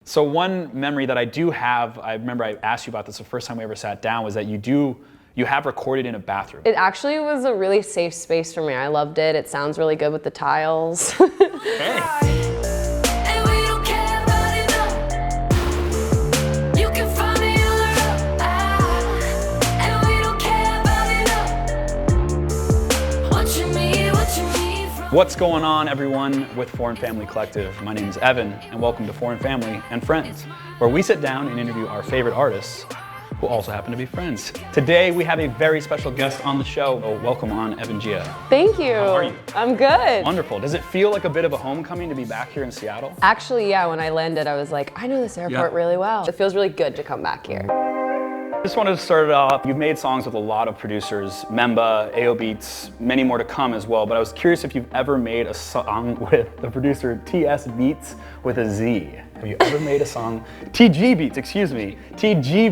So one memory that I do have, I remember I asked you about this the first time we ever sat down, was that you have recorded in a bathroom. It actually was a really safe space for me. I loved it. It sounds really good with the tiles. Hey. What's going on, everyone, with Foreign Family Collective? My name is Evan, and welcome to Foreign Family and Friends, where we sit down and interview our favorite artists who also happen to be friends. Today, we have a very special guest on the show. Oh, welcome on, GIIA. Thank you. How are you? I'm good. Wonderful. Does it feel like a bit of a homecoming to be back here in Seattle? Actually, yeah, when I landed, I was like, I know this airport really well. It feels really good to come back here. Just wanted to start it off. You've made songs with a lot of producers, Memba, AO Beats, many more to come as well, but I was curious if you've ever made a song with the producer TS Beats with a Z. Have you ever made a song, TG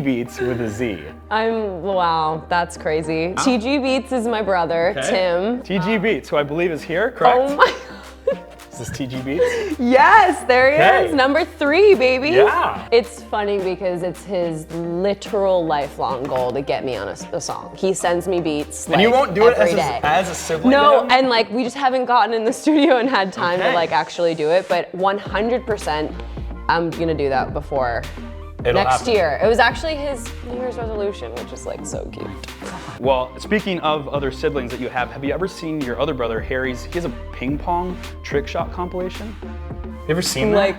Beats with a Z? Wow, that's crazy. TG Beats is my brother, Tim. TG Beats, who I believe is here, correct? Oh my Is this TG Beats? Yes, there he is, number 3, baby. Yeah. It's funny because it's his literal lifelong goal to get me on a song. He sends me beats And you won't do it as a sibling? No, to him? and like we just haven't gotten in the studio and had time to like actually do it, but 100% I'm gonna do that before next year. It was actually his New Year's resolution, which is like so cute. Well, speaking of other siblings that you have you ever seen your other brother, Harry's, he has a ping pong trick shot compilation? You ever seen that? Like,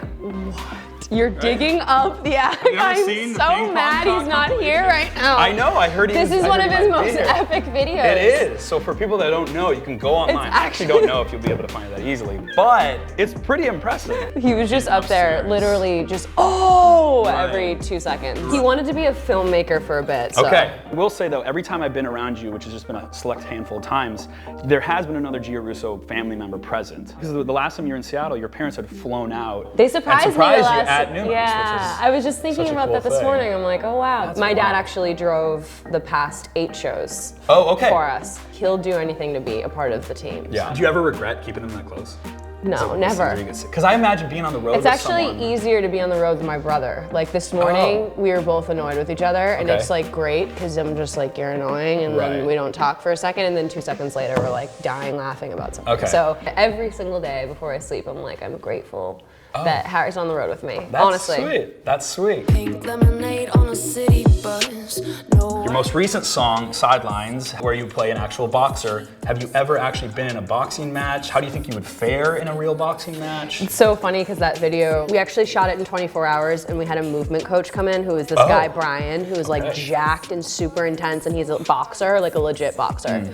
what? You're digging up the act. I'm so mad he's not here right now. I know, I heard This is one of his most epic videos. It is. So for people that don't know, you can go online. I actually don't know if you'll be able to find it that easily, but it's pretty impressive. He was just up there, literally just, every 2 seconds. He wanted to be a filmmaker for a bit, so. Okay, I will say though, every time I've been around you, which has just been a select handful of times, there has been another GIIA Russo family member present. Because the last time you were in Seattle, your parents had flown out. They surprised me you at Newman's, yeah, I was just thinking about that this morning. I'm like, oh wow. That's My dad actually drove the past 8 shows for us. He'll do anything to be a part of the team. Yeah. Do you ever regret keeping them that close? No, never. Because I imagine being on the road It's actually easier to be on the road with my brother. Like this morning, we were both annoyed with each other, and it's like great because I'm just like, you're annoying, and then we don't talk for a second, and then 2 seconds later, we're like dying laughing about something. Okay. So every single day before I sleep, I'm like, I'm grateful that Harry's on the road with me. Honestly. Sweet. That's sweet. Pink lemonade on a city bus. Your most recent song, Sidelines, where you play an actual boxer, have you ever actually been in a boxing match? How do you think you would fare in a real boxing match? It's so funny because that video, we actually shot it in 24 hours, and we had a movement coach come in who was this guy, Brian, who was like jacked and super intense, and he's a boxer, like a legit boxer.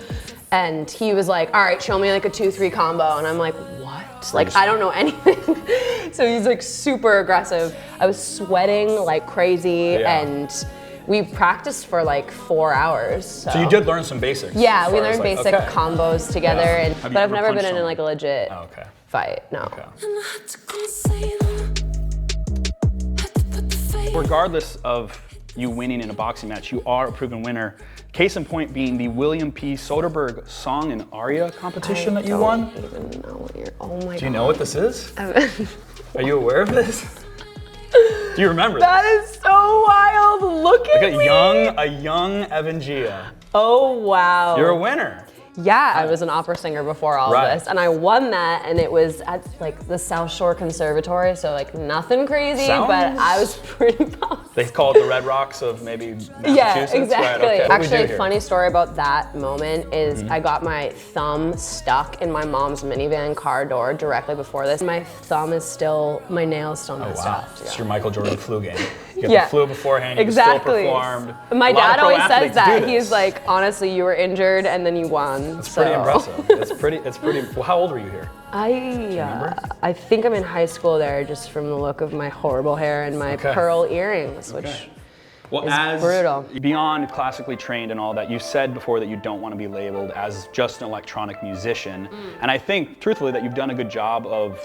And he was like, all right, show me like a 2-3 combo. And I'm like, what? Like, I don't know anything. So he's like super aggressive. I was sweating like crazy, and we practiced for like 4 hours. So you did learn some basics. Yeah, we learned basic combos together, and but I've never been in like a legit fight, no. Regardless of you winning in a boxing match, you are a proven winner. Case in point being the William P. Soderbergh song and aria competition that you won. I don't even know what you're, oh my God. Do you know what this is? Are you aware of this? Do you remember That is so wild, look at me. A young Evan GIIA. Oh wow. You're a winner. Yeah, I was an opera singer before all of this, and I won that, and it was at like the South Shore Conservatory, so like nothing crazy, but I was pretty pumped. They call it the Red Rocks of maybe Massachusetts? Yeah, exactly. Right, okay. Actually, a funny story about that moment is I got my thumb stuck in my mom's minivan car door directly before this. My thumb is still, my nail is still messed up. It's your Michael Jordan flu game. You got the flu beforehand, you still performed. My dad always says that. He's like, honestly, you were injured and then you won. It's pretty impressive. It's pretty, well, how old were you here? I think I'm in high school there, just from the look of my horrible hair and my pearl earrings, which is brutal. Beyond classically trained and all that, you said before that you don't want to be labeled as just an electronic musician. And I think, truthfully, that you've done a good job of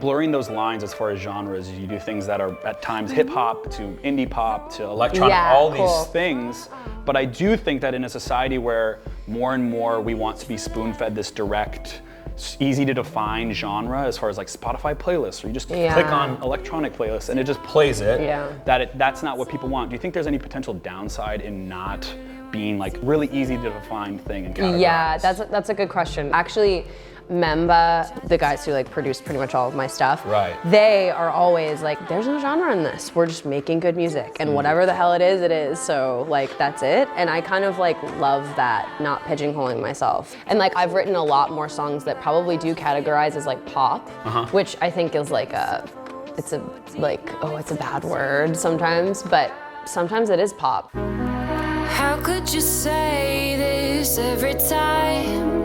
blurring those lines as far as genres. You do things that are at times hip hop to indie pop to electronic, all these things. But I do think that in a society where more and more we want to be spoon-fed this direct easy to define genre as far as like Spotify playlists, or you just click on electronic playlists and it just plays it. That's not what people want. Do you think there's any potential downside in not being like really easy to define thing and categorize? Yeah, that's a good question. Actually, Memba, the guys who like produce pretty much all of my stuff, they are always like, there's no genre in this. We're just making good music, and whatever the hell it is. So like, that's it. And I kind of like love that, not pigeonholing myself. And like, I've written a lot more songs that probably do categorize as like pop, which I think is like it's a bad word sometimes, but sometimes it is pop. How could you say this every time?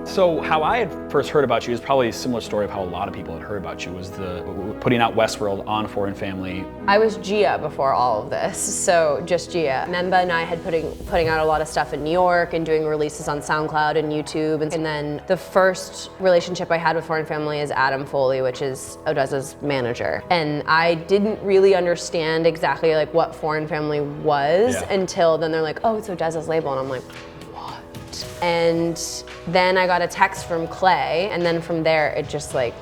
So how I had first heard about you is probably a similar story of how a lot of people had heard about you, was the putting out Westworld on Foreign and Family. I was GIIA before all of this, so just GIIA. Memba and I had putting out a lot of stuff in New York and doing releases on SoundCloud and YouTube. And then the first relationship I had with Foreign and Family is Adam Foley, which is Odessa's manager. And I didn't really understand exactly like what Foreign and Family was until then they're like, oh, it's Odessa's label. And I'm like, and then I got a text from Clay, and then from there it just like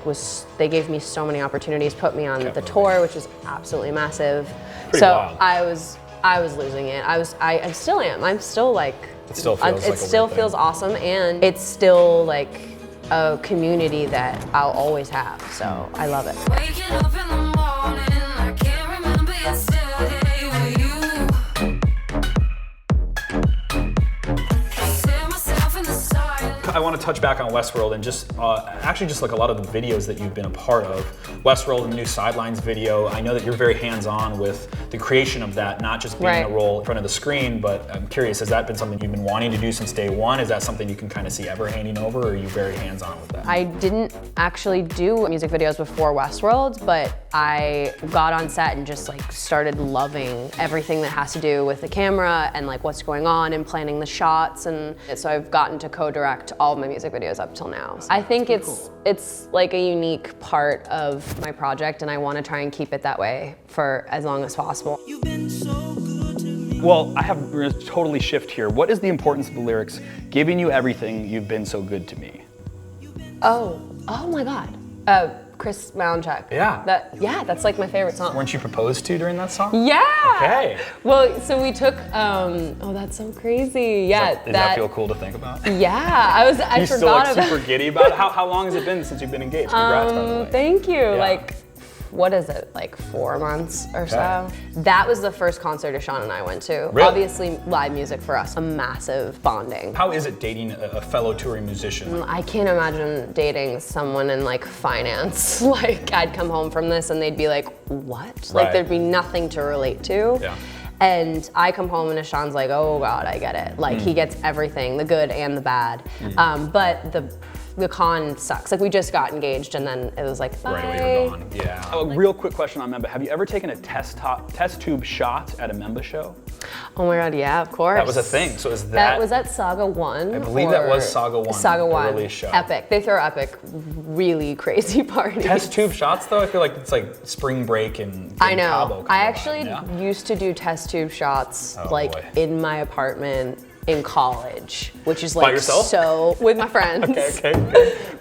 they gave me so many opportunities, put me on the tour, which was absolutely massive. Pretty wild. I was losing it. I still am. I'm still like, it still feels it still feels awesome, and it's still like a community that I'll always have. So I love it. Waking up in the morning, I can't remember yesterday with you. I want to touch back on Westworld and just actually just like a lot of the videos that you've been a part of. Westworld, the new Sidelines video, I know that you're very hands-on with the creation of that, not just being in a role in front of the screen, but I'm curious, has that been something you've been wanting to do since day one? Is that something you can kind of see ever handing over, or are you very hands-on with that? I didn't actually do music videos before Westworld, but I got on set and just like started loving everything that has to do with the camera and like what's going on and planning the shots, and so I've gotten to co-direct all of my music videos up till now. I think it's like a unique part of my project, and I want to try and keep it that way for as long as possible. You've been so good to me. Well, we're gonna totally shift here. What is the importance of the lyrics, giving you everything, you've been so good to me? Oh my God. Chris Malonchuk. Yeah. That's like my favorite song. Weren't you proposed to during that song? Yeah. Okay. Well, so we took, oh, that's so crazy. Yeah. Did that feel cool to think about? Yeah, I forgot You still like about. super giddy about it? How long has it been since you've been engaged? Congrats, by the way. Thank you. Yeah. Like, what is it, like 4 months or so? That was the first concert Ishan and I went to. Really? Obviously, live music for us, a massive bonding. How is it dating a fellow touring musician? I can't imagine dating someone in like finance. Like, I'd come home from this and they'd be like, what? Like, there'd be nothing to relate to. Yeah. And I come home and Ishan's like, oh God, I get it. Like, he gets everything, the good and the bad. But the con sucks. Like, we just got engaged and then it was like, bye. Right away, you're gone. Yeah. A real quick question on Memba. Have you ever taken a test tube shot at a Memba show? Oh my God, yeah, of course. That was a thing. So is that was at Saga 1? I believe that was Saga 1. Saga 1. Release show. Epic. They throw epic, really crazy parties. Test tube shots though, I feel like it's like spring break in I know. Cabo I actually used to do test tube shots in my apartment in college, which is like by yourself? So with my friends. Okay.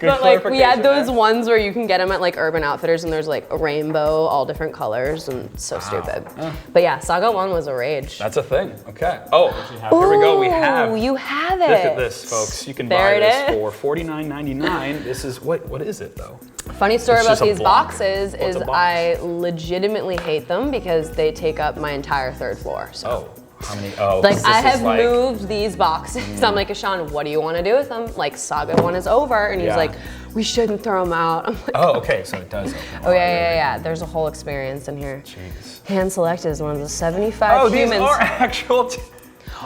Good but like we had those there. ones where you can get them at like Urban Outfitters and there's like a rainbow, all different colors, and so stupid. But yeah, Saga 1 was a rage. That's a thing. Okay. Oh, here we go. We have. You have it. Look at this, folks. You can buy this for $49.99. This is what is it though? Funny story about these boxes What's is a box? I legitimately hate them because they take up my entire 3rd floor. So. Oh. How many? Oh, like I have moved these boxes. I'm like, Ishan, what do you want to do with them? Like Saga 1 is over, and he's like, we shouldn't throw them out. I'm like, oh, okay, so it does. Oh yeah. There's a whole experience in here. Jeez. Hand Select is one of the 75 humans. These are actual.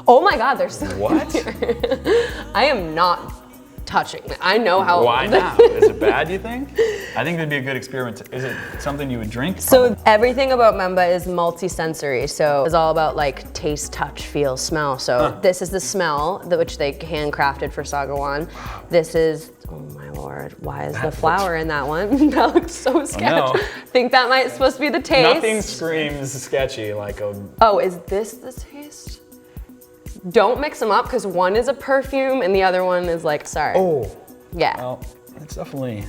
Oh my God, there's so what? I am not touching it. I know how. Why not? Is it bad, you think? I think it'd be a good experiment. Is it something you would drink? So everything about Memba is multi-sensory. So it's all about like taste, touch, feel, smell. So this is the smell which they handcrafted for Saga 1. This is, oh my Lord, why is the flower in that one? That looks so sketchy. no. Think that might supposed to be the taste. Nothing screams sketchy like a. Oh, is this the taste? Don't mix them up because one is a perfume and the other one is like, sorry. Oh, Yeah. Well, it's definitely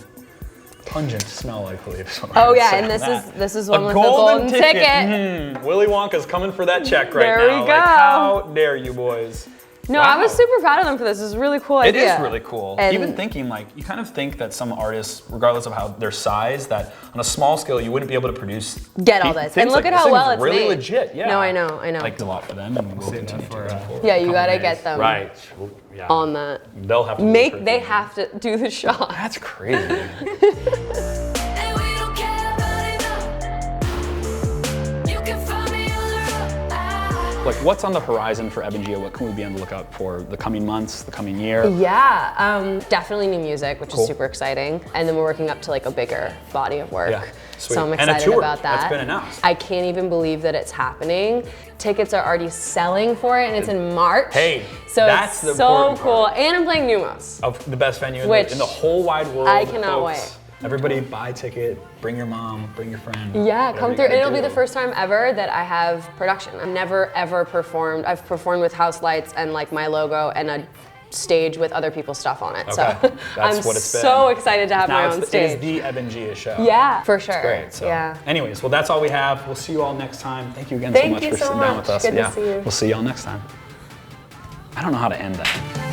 pungent smell, I believe. is what Oh I'm yeah, saying and on this is A one with the golden ticket. Willy Wonka's coming for that check right There now. we go. Like, how dare you, boys? No, Wow. I was super proud of them for this. This is a really cool It idea. is really cool. And Even thinking like, you kind of think that some artists, regardless of how their size, that on a small scale you wouldn't be able to produce. get all this. things And look like at this. how This well thing's it's really made. legit, yeah. No, I know. Like a lot for them, and we'll continue to for, going forward. Yeah, you gotta days. get them Right. Yeah. on that. They'll have to do it for They them. have to do the shot. That's crazy. And we don't care about it, no. You can find me on the road. Like, what's on the horizon for FF&GIIA? What can we be on the lookout for the coming months, the coming year? Yeah, definitely new music, which Cool. is super exciting. And then we're working up to like a bigger body of work. Yeah, sweet. So I'm And a excited tour about that. that's been announced. I can't even believe that it's happening. Tickets are already selling for it, and it's in March. Hey, so that's it's the so important cool. part. And I'm playing Numos. Of the best venue Which in the whole wide world. I cannot folks. wait. Everybody buy a ticket, bring your mom, bring your friend. Yeah, whatever come you through. gotta It'll be do. the first time ever that I have production. I've never ever performed. I've performed with house lights and like my logo and a stage with other people's stuff on it. Okay, So that's I'm what it's been. so excited to have Now my it's own the, stage. it is the FF&GIIA show. Yeah, for sure. Great. So, Yeah. anyways, well, that's all we have. We'll see you all next time. Thank you again Thank so much you for so sitting down much. with us. Good to yeah. see you. We'll see you all next time. I don't know how to end that.